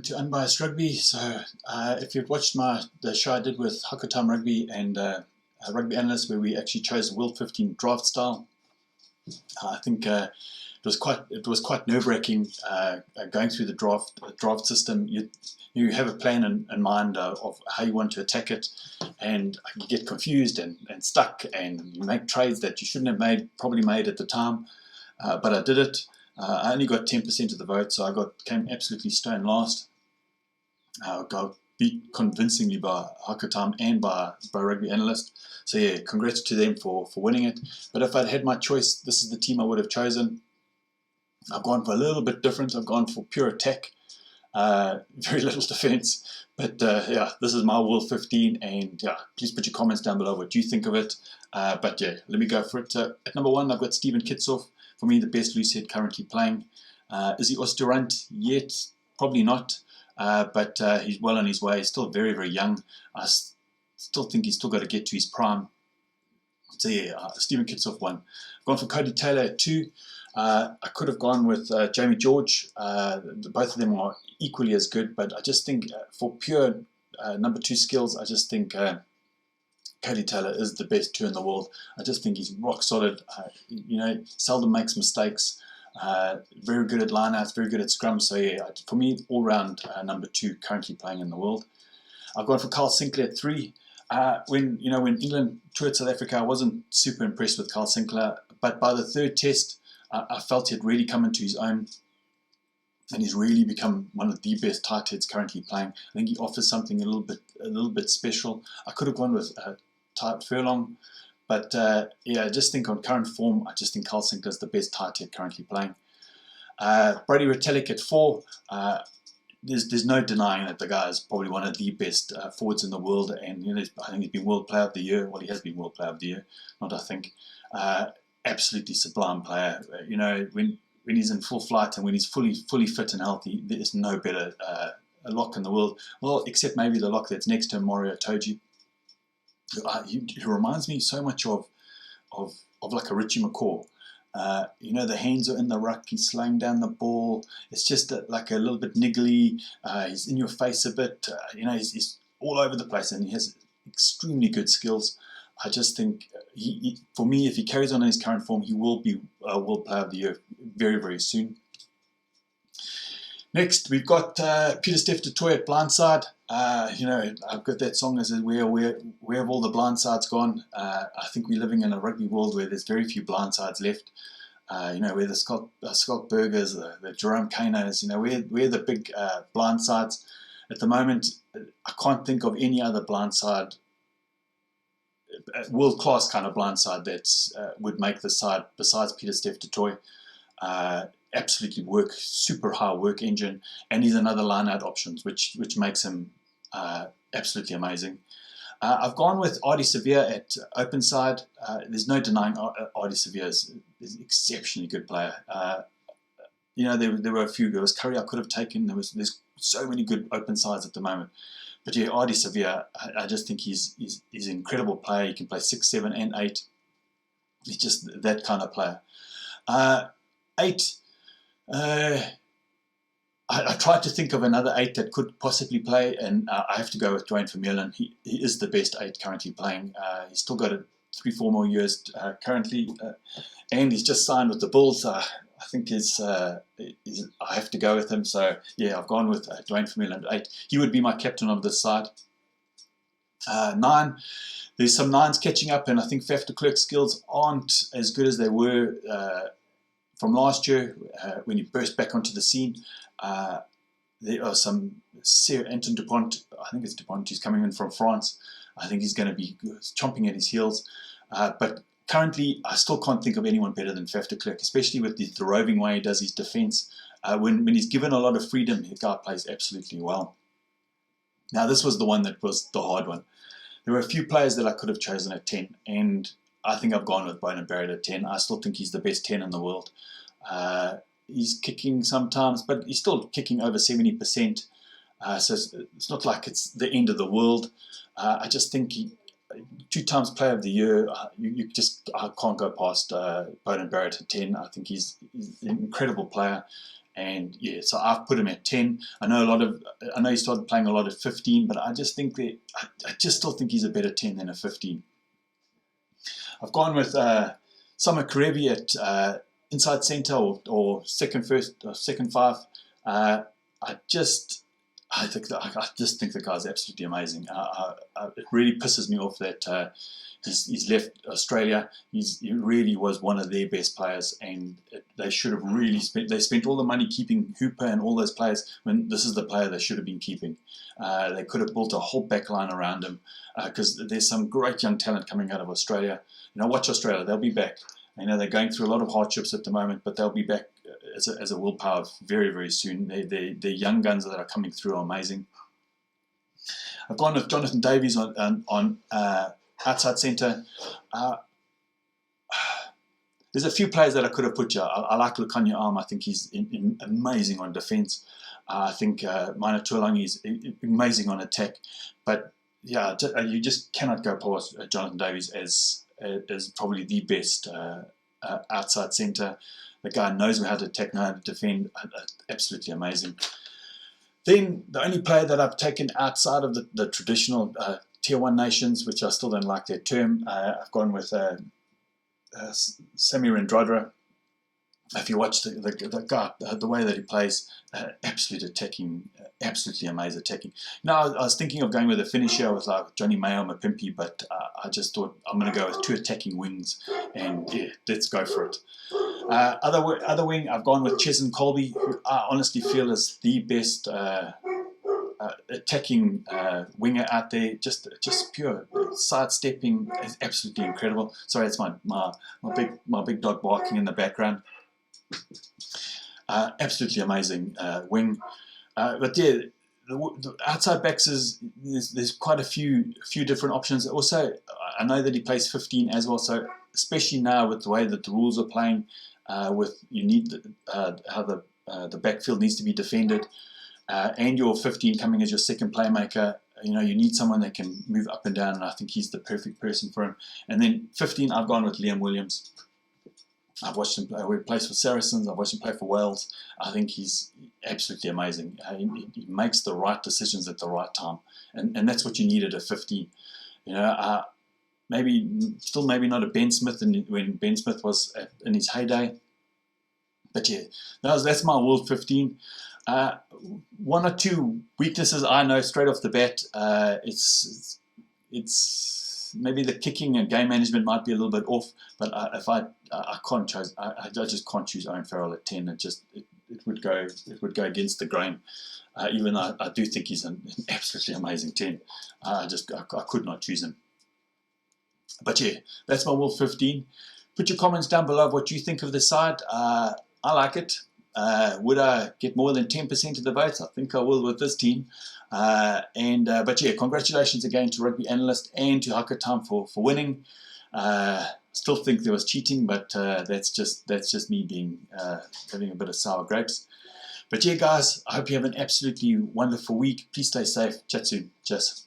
welcome to Unbiased Rugby. So if you've watched the show I did with Hako Time Rugby and Rugby Analyst, where we actually chose World 15 draft style, I think it was quite nerve-wracking going through the draft system. You have a plan in mind of how you want to attack it, and you get confused and stuck, and you make trades that you shouldn't have probably made at the time, but I did it. I only got 10% of the vote, so I came absolutely stone last. Got beat convincingly by Hako Time and by Rugby Analyst. So yeah, congrats to them for winning it. But if I'd had my choice, this is the team I would have chosen. I've gone for a little bit different. I've gone for pure attack, very little defense. But yeah, this is my World 15, and yeah, please put your comments down below what you think of it. But yeah, let me go for it. At number 1, I've got Steven Kitshoff. For me, the best loose head currently playing. Is he Osterant yet? Probably not. But he's well on his way. He's still very, very young. I still think he's still got to get to his prime. So yeah, Steven Kitshoff 1. Gone for Codie Taylor at 2. I could have gone with Jamie George. Both of them are equally as good, but I just think for pure number 2 skills, I just think Codie Taylor is the best 2 in the world. I just think he's rock solid. Seldom makes mistakes. Very good at lineouts, very good at scrum. So yeah, for me, all round number 2 currently playing in the world. I've gone for Carl Sinckler at 3. When England toured South Africa, I wasn't super impressed with Carl Sinckler, but by the 3rd test, I felt he'd really come into his own, and he's really become one of the best tight heads currently playing. I think he offers something a little bit special. I could have gone with Tybert Furlong, but yeah, I just think on current form, I just think Carl Sinckler is the best tight head currently playing. Brodie Retallick at 4. There's no denying that the guy is probably one of the best forwards in the world, and I think he's been World Player of the Year. Well, he has been World Player of the Year, not I think. Absolutely sublime player. When he's in full flight and when he's fully fit and healthy, there's no better a lock in the world. Well, except maybe the lock that's next to him, Maro Itoje. He reminds me so much of like a Richie McCaw. The hands are in the ruck, he's slowing down the ball. It's just like a little bit niggly. He's in your face a bit. He's all over the place, and he has extremely good skills. I just think, for me, if he carries on in his current form, he will be a World Player of the Year very, very soon. Next, we've got Pieter-Steph du Toit at blindside. I've got that song as where have all the blindsides gone? I think we're living in a rugby world where there's very few blindsides left. Where the Scott Burgers, the Jerome Kanos, we're the big blindsides. At the moment, I can't think of any other blindside, world-class kind of blindside that would make the side besides Pieter-Steph du Toit. Absolutely super high work engine, and he's another line-out options, which makes him absolutely amazing. I've gone with Ardie Savea at open side. There's no denying Ardie Savea is an exceptionally good player. There were a few girls. Curry I could have taken. There's so many good open sides at the moment. But yeah, Ardie Savea, I just think he's an incredible player. He can play 6, 7, and 8. He's just that kind of player. 8. I tried to think of another 8 that could possibly play, and I have to go with Duane Vermeulen. He is the best 8 currently playing. He's still got 3-4 more years currently, and he's just signed with the Bulls. I think I have to go with him. So yeah, I've gone with Duane Vermeulen at 8. He would be my captain of this side. 9. There's some 9s catching up, and I think Faf de Klerk's skills aren't as good as they were from last year when he burst back onto the scene. There are some Anton Dupont, I think it's Dupont, who's coming in from France. I think he's going to be chomping at his heels. But currently, I still can't think of anyone better than Faf de Klerk, especially with the roving way he does his defence. When he's given a lot of freedom, the guy plays absolutely well. Now, this was the one that was the hard one. There were a few players that I could have chosen at 10, and I think I've gone with Beauden Barrett at 10. I still think he's the best 10 in the world. He's kicking sometimes, but he's still kicking over 70%. So it's not like it's the end of the world. I just think 2 times Player of the Year, I can't go past Beauden Barrett at 10. I think he's an incredible player. And yeah, so I've put him at 10. I know he started playing a lot at 15, but I just think that I just still think he's a better 10 than a 15. I've gone with Samu Kerevi at inside centre or second five. I just think the guy's absolutely amazing. It really pisses me off that he's left Australia. He really was one of their best players, and they should have really spent all the money keeping Hooper and all those players when this is the player they should have been keeping. They could have built a whole back line around him, because there's some great young talent coming out of Australia. Watch Australia, they'll be back. They're going through a lot of hardships at the moment, but they'll be back as a willpower very, very soon. The young guns that are coming through are amazing. I've gone with Jonathan Davies on outside centre. There's a few players that I could have put here. I like Lukhanyo Arm. I think he's amazing on defence. I think Maro Itoje is amazing on attack. But yeah, you just cannot go past Jonathan Davies as probably the best outside centre. The guy knows how to attack, knows how to defend. Absolutely amazing. Then the only player that I've taken outside of the traditional Tier 1 nations, which I still don't like that term, I've gone with Samu Radradra. If you watch the guy, the way that he plays, absolute attacking, absolutely amazing attacking. Now, I was thinking of going with a finisher with like Johnny Mayo Mapimpi, but I just thought I'm going to go with 2 attacking wings, and yeah, let's go for it. Other wing, I've gone with Cheslin Kolbe, who I honestly feel is the best attacking winger out there. Just pure sidestepping is absolutely incredible. Sorry, it's my big dog barking in the background. Absolutely amazing wing. But yeah, the outside backs there's quite a few different options. Also, I know that he plays 15 as well. So especially now with the way that the rules are playing, you need how the backfield needs to be defended, and your 15 coming as your second playmaker. You need someone that can move up and down, and I think he's the perfect person for him. And then 15, I've gone with Liam Williams. I've watched him play. He plays for Saracens. I've watched him play for Wales. I think he's absolutely amazing. He makes the right decisions at the right time, and that's what you needed at 15. Maybe not a Ben Smith when Ben Smith was in his heyday, but yeah, that's my World 15. One or two weaknesses I know straight off the bat. It's maybe the kicking and game management might be a little bit off, but I can't choose. I just can't choose Owen Farrell at 10. It would go against the grain. Even though I do think he's an absolutely amazing 10. I could not choose him. But yeah, that's my World 15. Put your comments down below of what you think of the side. I like it. Would I get more than 10% of the votes? I think I will with this team. But yeah, congratulations again to Rugby Analyst and to Hakkatam for winning. Still think there was cheating, but that's just me being having a bit of sour grapes. But yeah, guys, I hope you have an absolutely wonderful week. Please stay safe. Chat soon. Cheers.